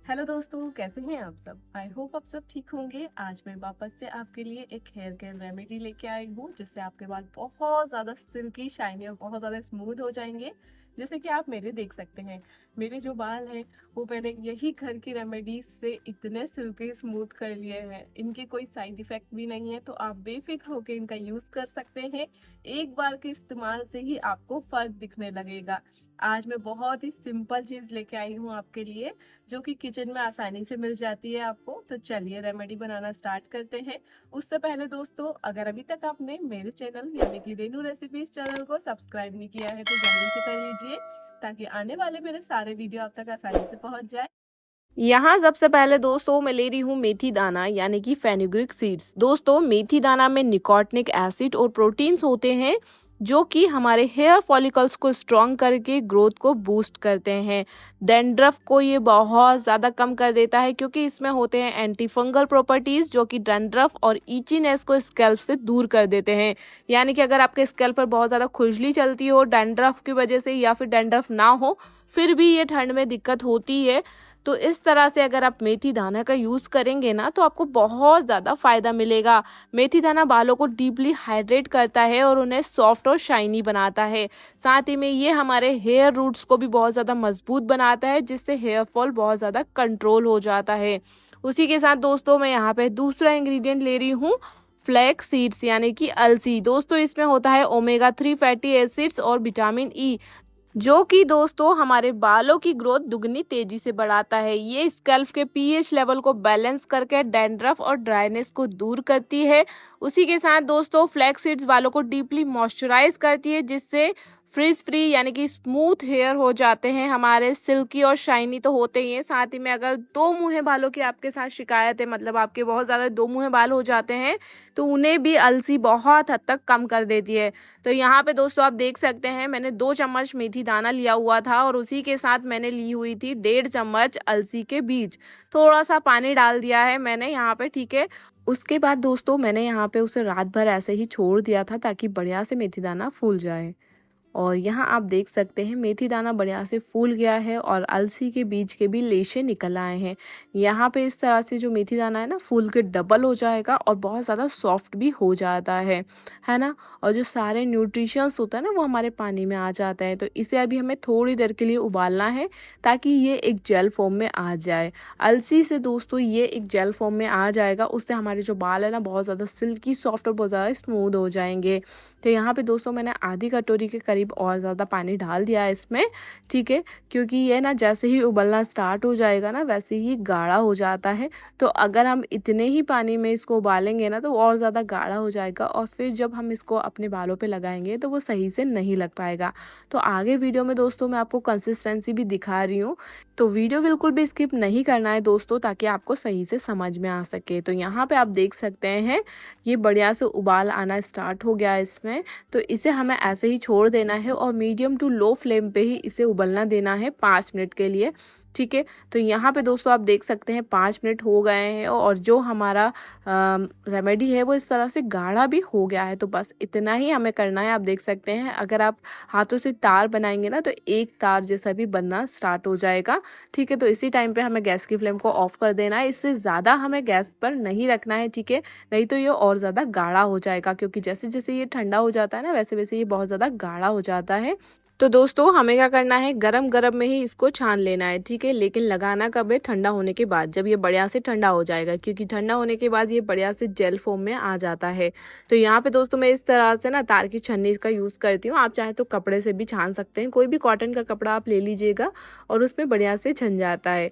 Hello दोस्तों, कैसे हैं आप सब। आई होप आप सब ठीक होंगे। आज मैं वापस से आपके लिए एक हेयर केयर रेमेडी लेके आई हूँ जिससे आपके बाल बहुत ज़्यादा सिल्की शाइनी और बहुत ज़्यादा स्मूथ हो जाएंगे। जैसे कि आप मेरे देख सकते हैं, मेरे जो बाल हैं वो मैंने यही घर की रेमेडीज से इतने सिल्की स्मूथ कर लिए हैं। इनके कोई साइड इफेक्ट भी नहीं है, तो आप बेफिक्र होकर इनका यूज़ कर सकते हैं। एक बार के इस्तेमाल से ही आपको फ़र्क दिखने लगेगा। आज मैं बहुत ही सिंपल चीज़ लेके आई हूँ आपके लिए, जो कि किचन में आसानी से मिल जाती है आपको। तो चलिए रेमेडी बनाना स्टार्ट करते हैं। उससे पहले दोस्तों, अगर अभी तक आपने मेरे चैनल यानी कि रेनू रेसिपीज चैनल को सब्सक्राइब नहीं किया है तो जल्दी से कर लीजिए, ताकि आने वाले मेरे सारे वीडियो आप तक आसानी से पहुंच जाए। यहाँ सबसे पहले दोस्तों मैं ले रही हूँ मेथी दाना यानी कि फेनुग्रीक सीड्स। दोस्तों मेथी दाना में निकोटिनिक एसिड और प्रोटीन्स होते हैं जो कि हमारे हेयर फॉलिकल्स को स्ट्रॉन्ग करके ग्रोथ को बूस्ट करते हैं। डैंड्रफ को ये बहुत ज़्यादा कम कर देता है क्योंकि इसमें होते हैं एंटी फंगल प्रॉपर्टीज़ जो कि डैंड्रफ और ईचीनेस को स्कैल्प से दूर कर देते हैं। यानी कि अगर आपके स्कैल्प पर बहुत ज़्यादा खुजली चलती हो डैंड्रफ की वजह से या फिर डैंड्रफ ना हो फिर भी ये ठंड में दिक्कत होती है, तो इस तरह से अगर आप मेथी दाना का यूज़ करेंगे ना तो आपको बहुत ज़्यादा फ़ायदा मिलेगा। मेथी दाना बालों को डीपली हाइड्रेट करता है और उन्हें सॉफ्ट और शाइनी बनाता है। साथ ही में ये हमारे हेयर रूट्स को भी बहुत ज़्यादा मजबूत बनाता है जिससे हेयर फॉल बहुत ज़्यादा कंट्रोल हो जाता है। उसी के साथ दोस्तों मैं यहाँ पे दूसरा इंग्रेडिएंट ले रही हूँ फ्लैक्स सीड्स यानी कि अलसी। दोस्तों इसमें होता है ओमेगा 3 फैटी एसिड्स और विटामिन ई जो कि दोस्तों हमारे बालों की ग्रोथ दुगनी तेजी से बढ़ाता है। ये स्कैल्प के पीएच लेवल को बैलेंस करके डैंड्रफ और ड्राइनेस को दूर करती है। उसी के साथ दोस्तों फ्लैक्स सीड्स बालों को डीपली मॉइस्चराइज करती है जिससे फ्रिज फ्री यानी कि स्मूथ हेयर हो जाते हैं हमारे। सिल्की और शाइनी तो होते ही हैं, साथ ही में अगर दो मुँहे बालों की आपके साथ शिकायत है, मतलब आपके बहुत ज़्यादा दो मुँहे बाल हो जाते हैं, तो उन्हें भी अलसी बहुत हद तक कम कर देती है। तो यहाँ पे दोस्तों आप देख सकते हैं मैंने 2 चम्मच मेथी दाना लिया हुआ था और उसी के साथ मैंने ली हुई थी 1.5 चम्मच अलसी के बीज। थोड़ा सा पानी डाल दिया है मैंने यहाँ पे, ठीक है। उसके बाद दोस्तों मैंने यहाँ पे उसे रात भर ऐसे ही छोड़ दिया था ताकि बढ़िया से मेथी दाना फूल जाए। और यहाँ आप देख सकते हैं मेथी दाना बढ़िया से फूल गया है और अलसी के बीज के भी लेशे निकल आए हैं। यहाँ पे इस तरह से जो मेथी दाना है ना फूल के डबल हो जाएगा और बहुत ज़्यादा सॉफ्ट भी हो जाता है ना। और जो सारे न्यूट्रिशंस होता है ना वो हमारे पानी में आ जाता है। तो इसे अभी हमें थोड़ी देर के लिए उबालना है ताकि ये एक जेल फॉर्म में आ जाए। अलसी से दोस्तों ये एक जेल फॉर्म में आ जाएगा, उससे हमारे जो बाल है ना बहुत ज़्यादा सिल्की सॉफ्ट और बहुत ज़्यादा स्मूथ हो जाएंगे। तो यहाँ पे दोस्तों मैंने आधी कटोरी के करीब और ज़्यादा पानी डाल दिया है इसमें, ठीक है। क्योंकि ये ना जैसे ही उबलना स्टार्ट हो जाएगा ना वैसे ही गाढ़ा हो जाता है। तो अगर हम इतने ही पानी में इसको उबालेंगे ना तो और ज़्यादा गाढ़ा हो जाएगा और फिर जब हम इसको अपने बालों पे लगाएंगे तो वो सही से नहीं लग पाएगा। तो आगे वीडियो में दोस्तों मैं आपको कंसिस्टेंसी भी दिखा रही हूँ, तो वीडियो बिल्कुल भी स्किप नहीं करना है दोस्तों ताकि आपको सही से समझ में आ सके। तो यहाँ पे आप देख सकते हैं ये बढ़िया से उबाल आना स्टार्ट हो गया है इसमें। तो इसे हमें ऐसे ही छोड़ देना है और मीडियम टू लो फ्लेम पे ही इसे उबलना देना है 5 मिनट के लिए, ठीक है। तो यहाँ पे दोस्तों आप देख सकते हैं 5 मिनट हो गए हैं और जो हमारा रेमेडी है वो इस तरह से गाढ़ा भी हो गया है। तो बस इतना ही हमें करना है। आप देख सकते हैं अगर आप हाथों से तार बनाएंगे ना तो एक तार जैसा भी बनना स्टार्ट हो जाएगा, ठीक है। तो इसी टाइम पे हमें गैस की फ्लेम को ऑफ कर देना है। इससे ज़्यादा हमें गैस पर नहीं रखना है, ठीक है, नहीं तो ये और ज़्यादा गाढ़ा हो जाएगा। क्योंकि जैसे जैसे ये ठंडा हो जाता है ना वैसे वैसे ये बहुत ज़्यादा गाढ़ा हो जाता है। तो दोस्तों हमें क्या करना है, गरम गरम में ही इसको छान लेना है, ठीक है। लेकिन लगाना कब है, ठंडा होने के बाद, जब ये बढ़िया से ठंडा हो जाएगा, क्योंकि ठंडा होने के बाद ये बढ़िया से जेल फॉर्म में आ जाता है। तो यहाँ पे दोस्तों मैं इस तरह से ना तार की छन्नी का यूज़ करती हूँ। आप चाहे तो कपड़े से भी छान सकते हैं, कोई भी कॉटन का कपड़ा आप ले लीजिएगा और उसमें बढ़िया से छन जाता है।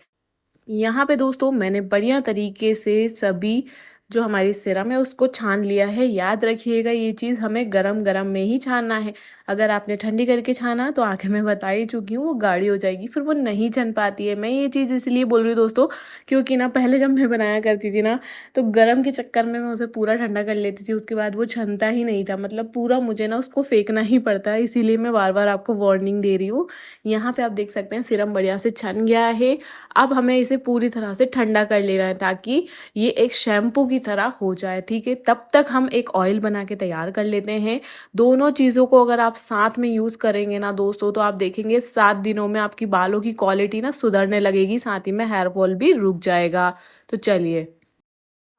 यहाँ पे दोस्तों मैंने बढ़िया तरीके से सभी जो हमारी सिरम है उसको छान लिया है। याद रखिएगा ये चीज़ हमें गरम गरम में ही छानना है। अगर आपने ठंडी करके छाना तो आगे मैं बता ही चुकी हूँ वो गाढ़ी हो जाएगी, फिर वो नहीं छन पाती है। मैं ये चीज़ इसलिए बोल रही हूँ दोस्तों क्योंकि ना पहले जब मैं बनाया करती थी ना तो गरम के चक्कर में मैं उसे पूरा ठंडा कर लेती थी, उसके बाद वो छनता ही नहीं था, मतलब पूरा मुझे ना उसको फेंकना ही पड़ता है। इसीलिए मैं बार बार आपको वार्निंग दे रही हूँ। यहाँ पे आप देख सकते हैं सिरम बढ़िया से छन गया है। अब हमें इसे पूरी तरह से ठंडा कर लेना है ताकि ये एक शैम्पू की तरह हो जाए, ठीक है। तब तक हम एक ऑयल बना के तैयार कर लेते हैं। दोनों चीज़ों को अगर आप साथ में यूज़ करेंगे ना दोस्तों, तो आप देखेंगे 7 दिनों में आपकी बालों की क्वालिटी ना सुधरने लगेगी, साथ ही में हेयर फॉल भी रुक जाएगा। तो चलिए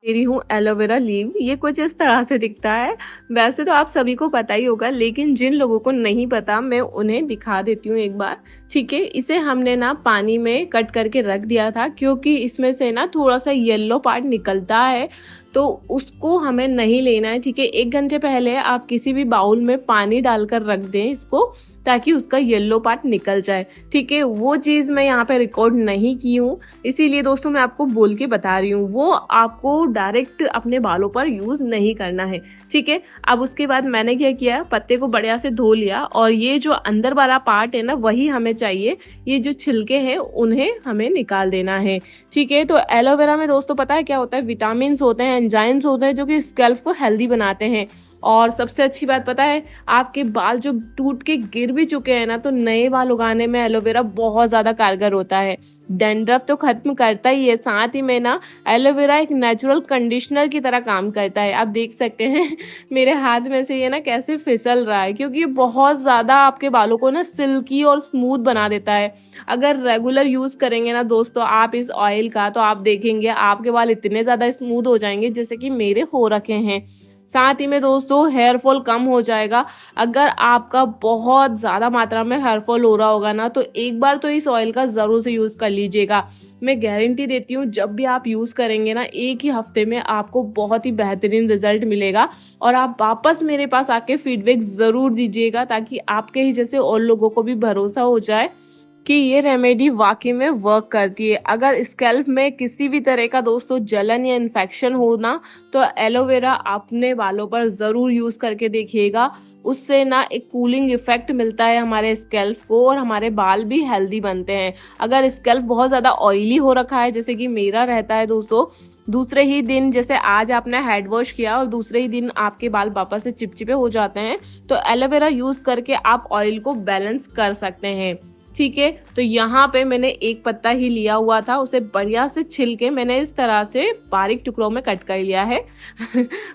मेरी हूँ एलोवेरा लीव। ये कुछ इस तरह से दिखता है। वैसे तो आप सभी को पता ही होगा, लेकिन जिन लोगों को नहीं पता मैं उन्हें दिखा देती हूँ एक बार। ठीक है, इसे हमने ना पानी में कट करके रख दिया था, क्योंकि इसमें से ना थोड़ा सा येलो पार्ट निकलता है, तो उसको हमें नहीं लेना है। ठीक है, 1 घंटे पहले आप किसी भी बाउल में पानी डालकर रख दें इसको, ताकि उसका येलो पार्ट निकल जाए। ठीक है, वो चीज़ मैं यहाँ पे रिकॉर्ड नहीं की हूँ, इसीलिए दोस्तों मैं आपको बोल के बता रही हूँ। वो आपको डायरेक्ट अपने बालों पर यूज़ नहीं करना है। ठीक है, अब उसके बाद मैंने क्या किया, पत्ते को बढ़िया से धो लिया, और ये जो अंदर वाला पार्ट है ना वही हमें चाहिए। ये जो छिलके हैं उन्हें हमें निकाल देना है। ठीक है, तो एलोवेरा में दोस्तों पता है क्या होता है, विटामिन होते हैं, एंजाइम्स होते हैं, जो कि स्कैल्प को हेल्दी बनाते हैं। और सबसे अच्छी बात पता है, आपके बाल जो टूट के गिर भी चुके हैं ना, तो नए बाल उगाने में एलोवेरा बहुत ज़्यादा कारगर होता है। डैंड्रफ तो खत्म करता ही है, साथ ही में ना एलोवेरा एक नेचुरल कंडीशनर की तरह काम करता है। आप देख सकते हैं मेरे हाथ में से ये ना कैसे फिसल रहा है, क्योंकि ये बहुत ज़्यादा आपके बालों को ना सिल्की और स्मूथ बना देता है। अगर रेगुलर यूज़ करेंगे ना दोस्तों आप इस ऑयल का, तो आप देखेंगे आपके बाल इतने ज़्यादा स्मूथ हो जाएंगे जैसे कि मेरे हो रखे हैं। साथ ही में दोस्तों हेयर फॉल कम हो जाएगा। अगर आपका बहुत ज़्यादा मात्रा में हेयर फॉल हो रहा होगा ना, तो एक बार तो इस ऑयल का ज़रूर से यूज़ कर लीजिएगा। मैं गारंटी देती हूँ, जब भी आप यूज़ करेंगे ना, 1 ही हफ्ते में आपको बहुत ही बेहतरीन रिजल्ट मिलेगा, और आप वापस मेरे पास आके फीडबैक ज़रूर दीजिएगा, ताकि आपके ही जैसे और लोगों को भी भरोसा हो जाए कि ये रेमेडी वाकई में वर्क करती है। अगर स्कैल्प में किसी भी तरह का दोस्तों जलन या इन्फेक्शन हो ना, तो एलोवेरा अपने बालों पर ज़रूर यूज़ करके देखिएगा। उससे ना एक कूलिंग इफेक्ट मिलता है हमारे स्कैल्प को, और हमारे बाल भी हेल्दी बनते हैं। अगर स्कैल्प बहुत ज़्यादा ऑयली हो रखा है, जैसे कि मेरा रहता है दोस्तों, दूसरे ही दिन, जैसे आज आपने हेड वॉश किया और दूसरे ही दिन आपके बाल वापस से चिपचिपे हो जाते हैं, तो एलोवेरा यूज़ करके आप ऑयल को बैलेंस कर सकते हैं। ठीक है, तो यहाँ पे मैंने 1 पत्ता ही लिया हुआ था, उसे बढ़िया से छिल के मैंने इस तरह से बारीक टुकड़ों में कट कर लिया है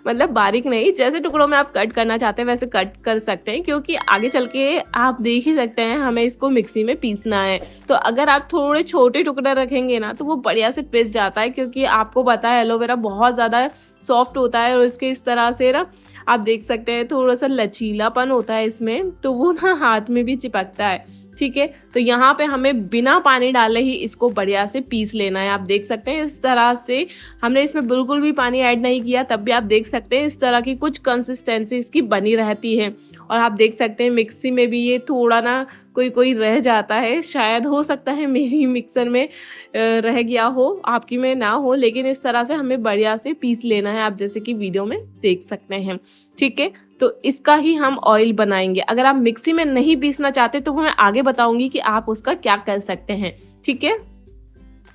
मतलब बारीक नहीं, जैसे टुकड़ों में आप कट करना चाहते हैं वैसे कट कर सकते हैं, क्योंकि आगे चल के आप देख ही सकते हैं हमें इसको मिक्सी में पीसना है। तो अगर आप थोड़े छोटे टुकड़े रखेंगे ना, तो वो बढ़िया से पिस जाता है, क्योंकि आपको पता है एलोवेरा बहुत ज़्यादा सॉफ्ट होता है, और इसके इस तरह से ना आप देख सकते हैं थोड़ा सा लचीलापन होता है इसमें, तो वो ना हाथ में भी चिपकता है। ठीक है, तो यहाँ पे हमें बिना पानी डाले ही इसको बढ़िया से पीस लेना है। आप देख सकते हैं इस तरह से, हमने इसमें बिल्कुल भी पानी ऐड नहीं किया, तब भी आप देख सकते हैं इस तरह की कुछ कंसिस्टेंसी इसकी बनी रहती है। और आप देख सकते हैं मिक्सी में भी ये थोड़ा ना कोई रह जाता है, शायद हो सकता है मेरी मिक्सर में रह गया हो, आपकी में ना हो, लेकिन इस तरह से हमें बढ़िया से पीस लेना है, आप जैसे कि वीडियो में देख सकते हैं। ठीक है, तो इसका ही हम ऑयल बनाएंगे। अगर आप मिक्सी में नहीं पीसना चाहते तो वो मैं आगे बताऊंगी कि आप उसका क्या कर सकते हैं। ठीक है,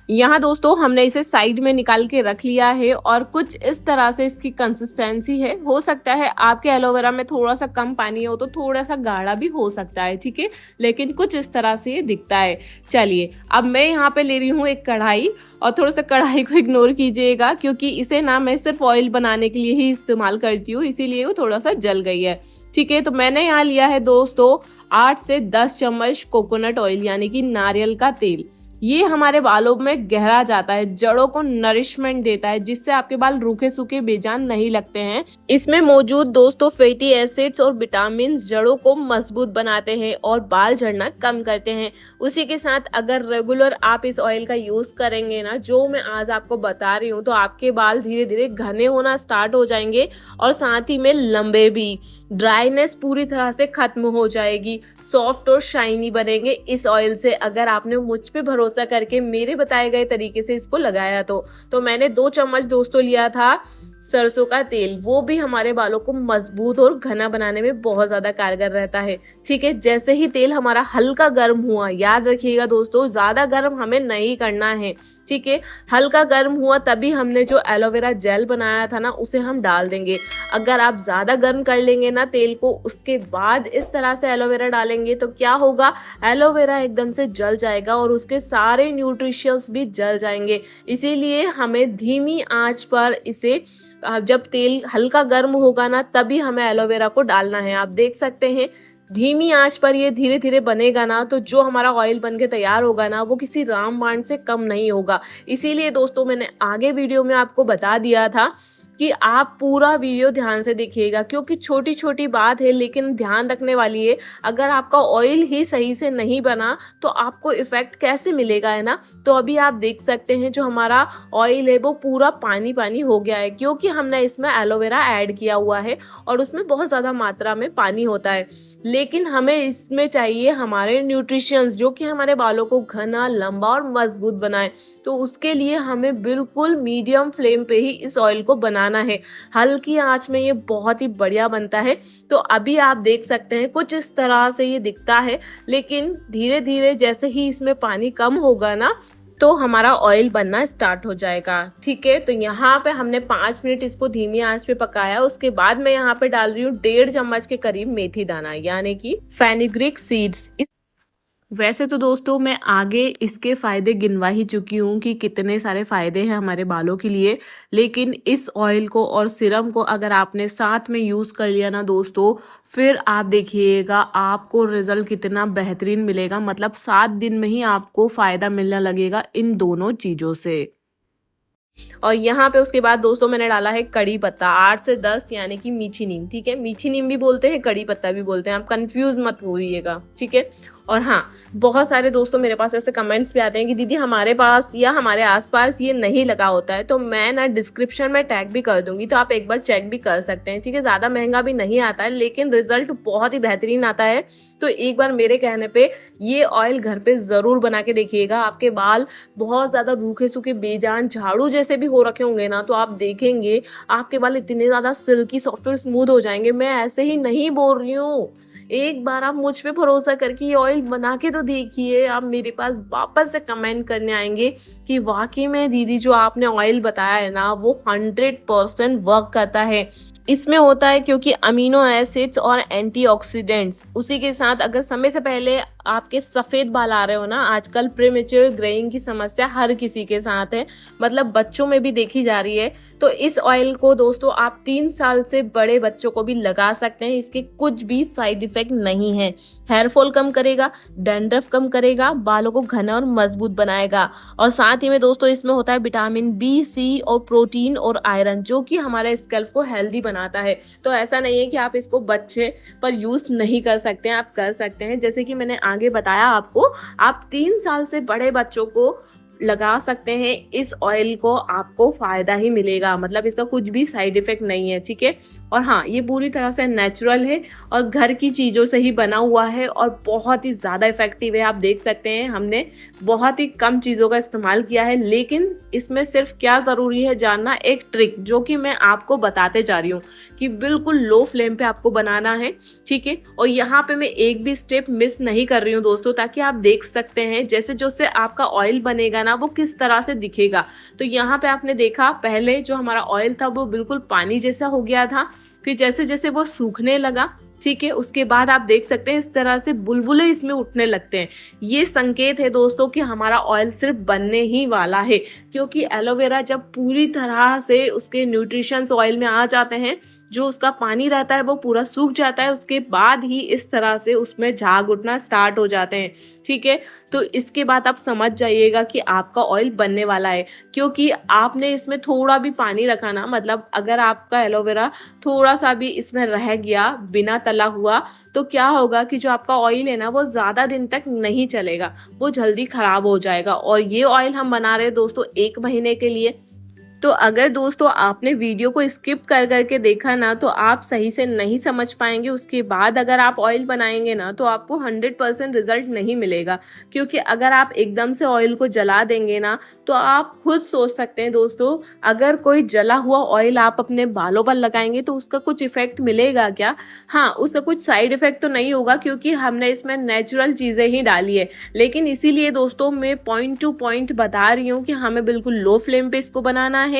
यहाँ दोस्तों हमने इसे साइड में निकाल के रख लिया है, और कुछ इस तरह से इसकी कंसिस्टेंसी है। हो सकता है आपके एलोवेरा में थोड़ा सा कम पानी हो तो थोड़ा सा गाढ़ा भी हो सकता है। ठीक है, लेकिन कुछ इस तरह से ये दिखता है। चलिए, अब मैं यहाँ पे ले रही हूँ एक कढ़ाई, और थोड़ा सा कढ़ाई को इग्नोर कीजिएगा, क्योंकि इसे ना मैं सिर्फ ऑयल बनाने के लिए ही इस्तेमाल करती हूँ, इसीलिए वो थोड़ा सा जल गई है। ठीक है, तो मैंने यहाँ लिया है दोस्तों 8 से 10 चम्मच कोकोनट ऑयल, यानी कि नारियल का तेल। ये हमारे बालों में गहरा जाता है, जड़ों को नरिशमेंट देता है, जिससे आपके बाल रूखे सूखे बेजान नहीं लगते हैं। इसमें मौजूद दोस्तों फैटी एसिड्स और विटामिन जड़ों को मजबूत बनाते हैं और बाल झड़ना कम करते हैं। उसी के साथ अगर रेगुलर आप इस ऑयल का यूज करेंगे ना, जो मैं आज आपको बता रही हूँ, तो आपके बाल धीरे धीरे घने होना स्टार्ट हो जाएंगे, और साथ ही में लंबे भी। ड्राइनेस पूरी तरह से खत्म हो जाएगी, सॉफ्ट और शाइनी बनेंगे इस ऑयल से, अगर आपने मुझ पे भरोसा करके मेरे बताए गए तरीके से इसको लगाया तो मैंने 2 चम्मच दोस्तों लिया था सरसों का तेल। वो भी हमारे बालों को मजबूत और घना बनाने में बहुत ज्यादा कारगर रहता है। ठीक है, जैसे ही तेल हमारा हल्का गर्म हुआ, याद रखिएगा दोस्तों ज्यादा गर्म हमें नहीं करना है। ठीक है, हल्का गर्म हुआ तभी हमने जो एलोवेरा जेल बनाया था ना, उसे हम डाल देंगे। अगर आप ज्यादा गर्म कर लेंगे ना तेल को, उसके बाद इस तरह से एलोवेरा डालेंगे, तो क्या होगा, एलोवेरा एकदम से जल जाएगा और उसके सारे न्यूट्रिशंस भी जल जाएंगे। इसीलिए हमें धीमी आंच पर इसे, जब तेल हल्का गर्म होगा ना, तभी हमें एलोवेरा को डालना है। आप देख सकते हैं धीमी आंच पर ये धीरे धीरे बनेगा ना, तो जो हमारा ऑयल बन के तैयार होगा ना वो किसी रामबाण से कम नहीं होगा। इसीलिए दोस्तों मैंने आगे वीडियो में आपको बता दिया था कि आप पूरा वीडियो ध्यान से देखिएगा, क्योंकि छोटी छोटी बात है लेकिन ध्यान रखने वाली है। अगर आपका ऑयल ही सही से नहीं बना तो आपको इफेक्ट कैसे मिलेगा, है ना। तो अभी आप देख सकते हैं जो हमारा ऑयल है वो पूरा पानी पानी हो गया है, क्योंकि हमने इसमें एलोवेरा ऐड किया हुआ है और उसमें बहुत ज़्यादा मात्रा में पानी होता है। लेकिन हमें इसमें चाहिए हमारे न्यूट्रिशंस जो कि हमारे बालों को घना, लंबा और मजबूत बनाए। तो उसके लिए हमें बिल्कुल मीडियम फ्लेम पे ही इस ऑयल को बनाना है। हल्की आंच में ये बहुत ही बढ़िया बनता है। तो अभी आप देख सकते हैं कुछ इस तरह से ये दिखता है, लेकिन धीरे धीरे जैसे ही इसमें पानी कम होगा ना तो हमारा ऑयल बनना स्टार्ट हो जाएगा। ठीक है, तो यहाँ पे हमने 5 मिनट इसको धीमी आंच पे पकाया। उसके बाद मैं यहाँ पे डाल रही हूँ 1.5 चम्मच के करीब मेथी दाना यानी कि फेनुग्रीक सीड्स। वैसे तो दोस्तों मैं आगे इसके फ़ायदे गिनवा ही चुकी हूँ कि कितने सारे फ़ायदे हैं हमारे बालों के लिए, लेकिन इस ऑयल को और सीरम को अगर आपने साथ में यूज़ कर लिया ना दोस्तों, फिर आप देखिएगा आपको रिजल्ट कितना बेहतरीन मिलेगा। मतलब 7 दिन में ही आपको फ़ायदा मिलने लगेगा इन दोनों चीज़ों से। और यहाँ पे उसके बाद दोस्तों मैंने डाला है कड़ी पत्ता 8 से 10 यानी कि मीठी नीम। ठीक है, मीठी नीम भी बोलते हैं, कड़ी पत्ता भी बोलते हैं, आप कंफ्यूज मत होइएगा। ठीक है, और हाँ, बहुत सारे दोस्तों मेरे पास ऐसे कमेंट्स भी आते हैं कि दीदी हमारे पास या हमारे आसपास ये नहीं लगा होता है, तो मैं ना डिस्क्रिप्शन में टैग भी कर दूंगी, तो आप एक बार चेक भी कर सकते हैं। ठीक है, ज़्यादा महंगा भी नहीं आता है लेकिन रिजल्ट बहुत ही बेहतरीन आता है। तो एक बार मेरे कहने पे ये ऑयल घर पे ज़रूर बना के देखिएगा। आपके बाल बहुत ज़्यादा रूखे सूखे बेजान झाड़ू जैसे भी हो रखे होंगे ना, तो आप देखेंगे आपके बाल इतने ज़्यादा सिल्की सॉफ्ट और स्मूथ हो जाएंगे। मैं ऐसे ही नहीं बोल रही हूँ, एक बार आप मुझ पे भरोसा करके ये ऑयल बना के तो देखिए। आप मेरे पास वापस से कमेंट करने आएंगे कि वाकई में दीदी जो आपने ऑयल बताया है ना वो 100% वर्क करता है। इसमें होता है क्योंकि अमीनो एसिड्स और एंटीऑक्सीडेंट्स, उसी के साथ अगर समय से पहले आपके सफ़ेद बाल आ रहे हो ना, आजकल प्रीमेच्योर ग्रेइंग की समस्या हर किसी के साथ है, मतलब बच्चों में भी देखी जा रही है। तो इस ऑयल को दोस्तों आप 3 साल से बड़े बच्चों को भी लगा सकते हैं। इसके कुछ भी साइड इफेक्ट नहीं है। हेयर फॉल कम करेगा, डैंड्रफ कम करेगा, बालों को घना और मजबूत बनाएगा। और साथ ही में दोस्तों इसमें होता है विटामिन बी, सी और प्रोटीन और आयरन जो कि हमारे स्कैल्प को हेल्दी बनाता है। तो ऐसा नहीं है कि आप इसको बच्चे पर यूज नहीं कर सकते हैं, आप कर सकते हैं। जैसे कि मैंने आगे बताया आपको, आप 3 साल से बड़े बच्चों को लगा सकते हैं इस ऑयल को, आपको फायदा ही मिलेगा। मतलब इसका कुछ भी साइड इफेक्ट नहीं है। ठीक है, और हाँ, ये पूरी तरह से नेचुरल है और घर की चीज़ों से ही बना हुआ है और बहुत ही ज़्यादा इफेक्टिव है। आप देख सकते हैं हमने बहुत ही कम चीज़ों का इस्तेमाल किया है, लेकिन इसमें सिर्फ क्या ज़रूरी है जानना, एक ट्रिक जो कि मैं आपको बताते जा रही हूँ कि बिल्कुल लो फ्लेम पे आपको बनाना है। ठीक है, और यहाँ पे मैं एक भी स्टेप मिस नहीं कर रही हूँ दोस्तों, ताकि आप देख सकते हैं जैसे जैसे आपका ऑयल बनेगा ना वो किस तरह से दिखेगा। तो यहाँ पे आपने देखा पहले जो हमारा ऑयल था वो बिल्कुल पानी जैसा हो गया था, फिर जैसे जैसे वो सूखने लगा, ठीक है, उसके बाद आप देख सकते हैं इस तरह से बुलबुले इसमें उठने लगते हैं। ये संकेत है दोस्तों कि हमारा ऑयल सिर्फ बनने ही वाला है, क्योंकि एलोवेरा जब पूरी तरह से उसके न्यूट्रिशंस ऑयल में आ जाते हैं, जो उसका पानी रहता है वो पूरा सूख जाता है, उसके बाद ही इस तरह से उसमें झाग उठना स्टार्ट हो जाते हैं। ठीक है, तो इसके बाद आप समझ जाइएगा कि आपका ऑयल बनने वाला है, क्योंकि आपने इसमें थोड़ा भी पानी रखा ना, मतलब अगर आपका एलोवेरा थोड़ा सा भी इसमें रह गया बिना तला हुआ, तो क्या होगा कि जो आपका ऑयल है ना वो ज़्यादा दिन तक नहीं चलेगा, वो जल्दी ख़राब हो जाएगा। और ये ऑयल हम बना रहे हैं दोस्तों 1 महीने के लिए। तो अगर दोस्तों आपने वीडियो को स्किप कर करके देखा ना तो आप सही से नहीं समझ पाएंगे। उसके बाद अगर आप ऑयल बनाएंगे ना तो आपको 100% रिजल्ट नहीं मिलेगा, क्योंकि अगर आप एकदम से ऑयल को जला देंगे ना तो आप खुद सोच सकते हैं दोस्तों, अगर कोई जला हुआ ऑयल आप अपने बालों पर लगाएंगे तो उसका कुछ इफेक्ट मिलेगा क्या? हाँ, उसका कुछ साइड इफेक्ट तो नहीं होगा, क्योंकि हमने इसमें नेचुरल चीज़ें ही डाली है। लेकिन इसीलिए दोस्तों मैं पॉइंट टू पॉइंट बता रही हूँ कि हमें बिल्कुल लो फ्लेम पे इसको बनाना है,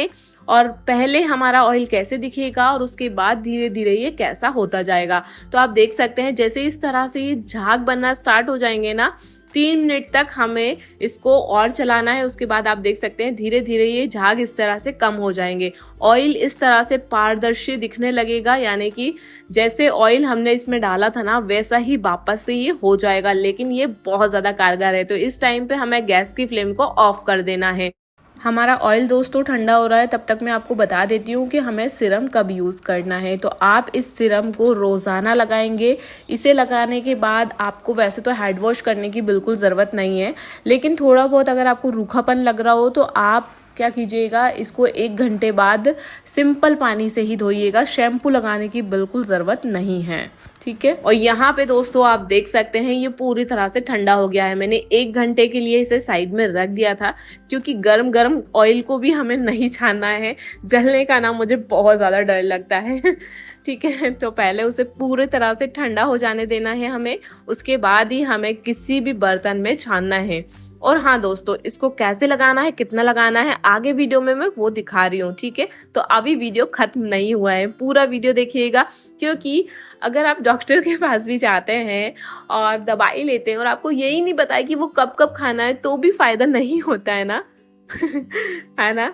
और पहले हमारा ऑयल कैसे दिखेगा और उसके बाद धीरे धीरे ये कैसा होता जाएगा। तो आप देख सकते हैं जैसे इस तरह से ये झाग बनना स्टार्ट हो जाएंगे ना, 3 मिनट तक हमें इसको और चलाना है। उसके बाद आप देख सकते हैं धीरे धीरे ये झाग इस तरह से कम हो जाएंगे। ऑयल इस तरह से पारदर्शी दिखने लगेगा, यानी कि जैसे ऑयल हमने इसमें डाला था ना वैसा ही वापस से ये हो जाएगा। लेकिन ये बहुत ज़्यादा कारगर है, तो इस टाइम पे हमें गैस की फ्लेम को ऑफ कर देना है। हमारा ऑयल दोस्तों ठंडा हो रहा है, तब तक मैं आपको बता देती हूँ कि हमें सीरम कब यूज़ करना है। तो आप इस सीरम को रोज़ाना लगाएंगे। इसे लगाने के बाद आपको वैसे तो हेड वॉश करने की बिल्कुल ज़रूरत नहीं है, लेकिन थोड़ा बहुत अगर आपको रूखापन लग रहा हो तो आप क्या कीजिएगा, इसको 1 घंटे बाद सिंपल पानी से ही धोइएगा। शैम्पू लगाने की बिल्कुल ज़रूरत नहीं है, ठीक है। और यहाँ पे दोस्तों आप देख सकते हैं ये पूरी तरह से ठंडा हो गया है। मैंने 1 घंटे के लिए इसे साइड में रख दिया था, क्योंकि गरम गरम ऑयल को भी हमें नहीं छानना है। जलने का ना मुझे बहुत ज़्यादा डर लगता है ठीक है। तो पहले उसे पूरी तरह से ठंडा हो जाने देना है हमें, उसके बाद ही हमें किसी भी बर्तन में छानना है। और हाँ दोस्तों, इसको कैसे लगाना है, कितना लगाना है, आगे वीडियो में मैं वो दिखा रही हूँ, ठीक है। तो अभी वीडियो खत्म नहीं हुआ है, पूरा वीडियो देखिएगा, क्योंकि अगर आप डॉक्टर के पास भी जाते हैं और दवाई लेते हैं और आपको यही नहीं पता है कि वो कब कब खाना है, तो भी फायदा नहीं होता है ना है ना।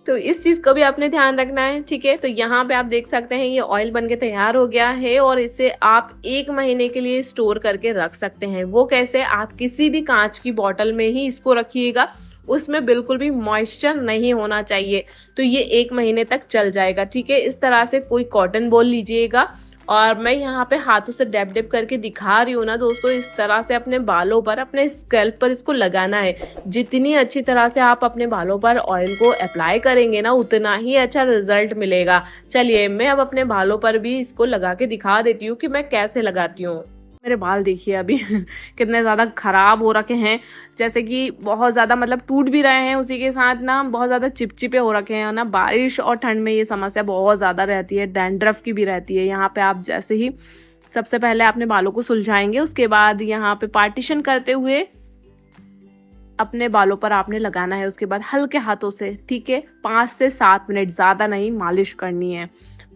तो इस चीज़ को भी आपने ध्यान रखना है, ठीक है। तो यहाँ पे आप देख सकते हैं ये ऑयल बनके तैयार हो गया है और इसे आप 1 महीने के लिए स्टोर करके रख सकते हैं। वो कैसे, आप किसी भी कांच की बॉटल में ही इसको रखिएगा, उसमें बिल्कुल भी मॉइस्चर नहीं होना चाहिए, तो ये 1 महीने तक चल जाएगा, ठीक है। इस तरह से कोई कॉटन बॉल लीजिएगा, और मैं यहाँ पे हाथों से डैब डैब करके दिखा रही हूँ ना दोस्तों। इस तरह से अपने बालों पर, अपने स्कैल्प पर इसको लगाना है। जितनी अच्छी तरह से आप अपने बालों पर ऑयल को अप्लाई करेंगे ना, उतना ही अच्छा रिजल्ट मिलेगा। चलिए मैं अब अपने बालों पर भी इसको लगा के दिखा देती हूँ कि मैं कैसे लगाती हूँ। मेरे बाल देखिए अभी कितने ज़्यादा ख़राब हो रखे हैं, जैसे कि बहुत ज़्यादा मतलब टूट भी रहे हैं, उसी के साथ ना बहुत ज़्यादा चिपचिपे हो रखे हैं ना। बारिश और ठंड में ये समस्या बहुत ज़्यादा रहती है, डैंड्रफ की भी रहती है। यहाँ पे आप जैसे ही सबसे पहले अपने बालों को सुलझाएंगे, उसके बाद यहाँ पे पार्टीशन करते हुए अपने बालों पर आपने लगाना है। उसके बाद हल्के हाथों से, ठीक है, 5 से 7 मिनट, ज़्यादा नहीं, मालिश करनी है।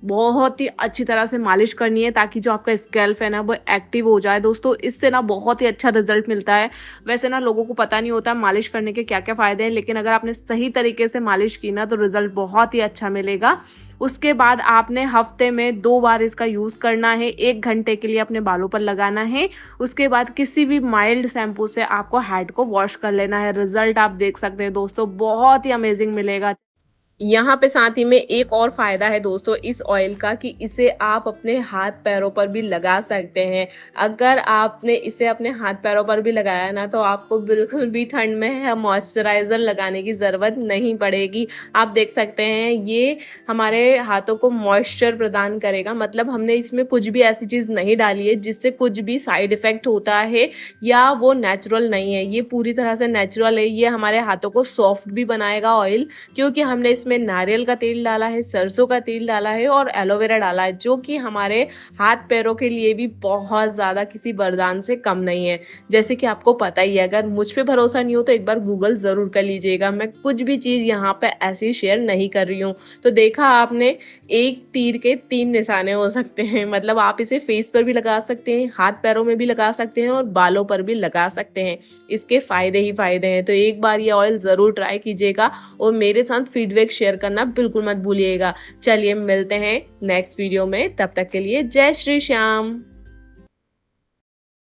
बहुत ही अच्छी तरह से मालिश करनी है, ताकि जो आपका स्कैल्प है ना वो एक्टिव हो जाए। दोस्तों इससे ना बहुत ही अच्छा रिजल्ट मिलता है। वैसे ना लोगों को पता नहीं होता मालिश करने के क्या क्या फ़ायदे हैं, लेकिन अगर आपने सही तरीके से मालिश की ना तो रिजल्ट बहुत ही अच्छा मिलेगा। उसके बाद आपने हफ्ते में 2 बार इसका यूज़ करना है। 1 घंटे के लिए अपने बालों पर लगाना है। उसके बाद किसी भी माइल्ड शैम्पू से आपको हेड को वॉश कर लेना है। रिजल्ट आप देख सकते हैं दोस्तों, बहुत ही अमेजिंग मिलेगा। यहाँ पे साथ ही में एक और फायदा है दोस्तों इस ऑयल का, कि इसे आप अपने हाथ पैरों पर भी लगा सकते हैं। अगर आपने इसे अपने हाथ पैरों पर भी लगाया ना, तो आपको बिल्कुल भी ठंड में मॉइस्चराइज़र लगाने की ज़रूरत नहीं पड़ेगी। आप देख सकते हैं ये हमारे हाथों को मॉइस्चर प्रदान करेगा। मतलब हमने इसमें कुछ भी ऐसी चीज़ नहीं डाली है जिससे कुछ भी साइड इफ़ेक्ट होता है या वो नेचुरल नहीं है। ये पूरी तरह से नेचुरल है। ये हमारे हाथों को सॉफ्ट भी बनाएगा ऑयल, क्योंकि हमने इसमें नारियल का तेल डाला है, सरसों का तेल डाला है और एलोवेरा डाला है, जो कि हमारे हाथ पैरों के लिए भी बहुत ज़्यादा किसी वरदान से कम नहीं है। जैसे कि आपको पता ही है, अगर मुझ पे भरोसा नहीं हो तो एक बार गूगल ज़रूर कर लीजिएगा। मैं कुछ भी चीज़ यहाँ पे ऐसी शेयर नहीं कर रही हूँ। तो देखा आपने, एक तीर के 3 निशाने हो सकते हैं। मतलब आप इसे फेस पर भी लगा सकते हैं, हाथ पैरों में भी लगा सकते हैं और बालों पर भी लगा सकते हैं। इसके फ़ायदे ही फ़ायदे हैं। तो एक बार ये ऑयल ज़रूर ट्राई कीजिएगा और मेरे साथ फीडबैक शेयर करना बिल्कुल मत भूलिएगा। चलिए मिलते हैं नेक्स्ट वीडियो में, तब तक के लिए जय श्री श्याम।